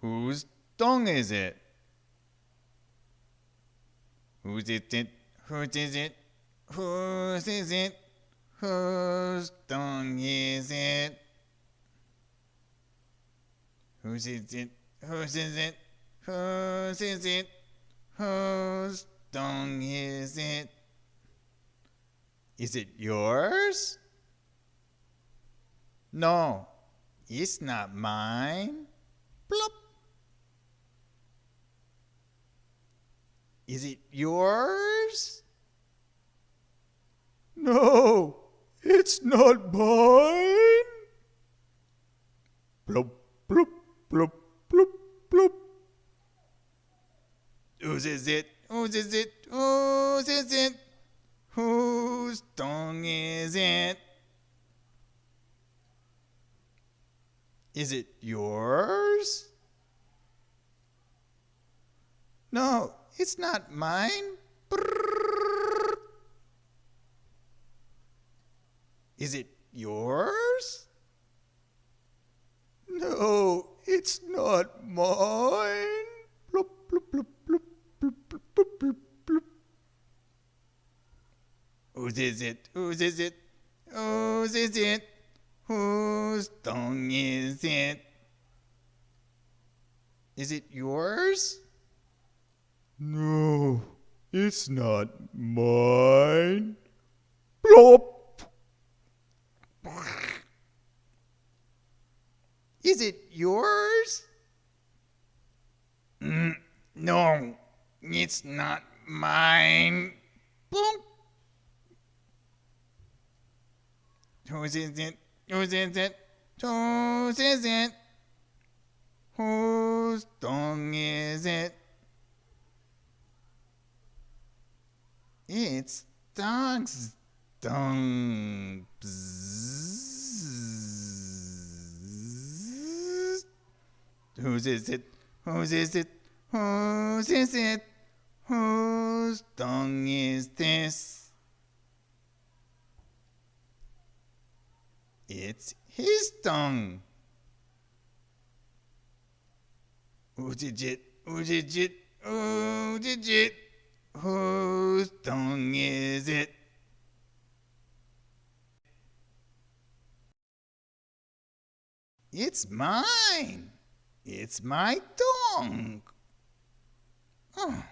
Whose tongue is it? Whose is it? Whose is it? Whose is it? Whose tongue is it? Whose is it? Whose is it? Whose is it? Whose tongue is it? Is it yours? No, it's not mine. Plop. Is it yours? No, it's not mine. Plop, plop, plop, plop, plop. Whose is it? Whose is it? Whose is it? Whose tongue is it? Is it yours? No, it's not mine. Brrr. Is it yours? No, it's not mine. Plop, plop, plop, plop, plop, plop, plop, plop, plop. Whose is it? Whose is it? Whose is it? Whose tongue is it? Is it yours? No, it's not mine. Plop. Is it yours? No, it's not mine. Plop. Whose is it? Whose is it? Whose is it? Whose tongue is it? It's dog's tongue. Bzzz. Whose is it? Whose is it? Whose is it? Whose tongue is this? It's his tongue. Whose is it? Whose is it? Whose is it? Whose tongue is it? It's mine. It's my tongue. Oh.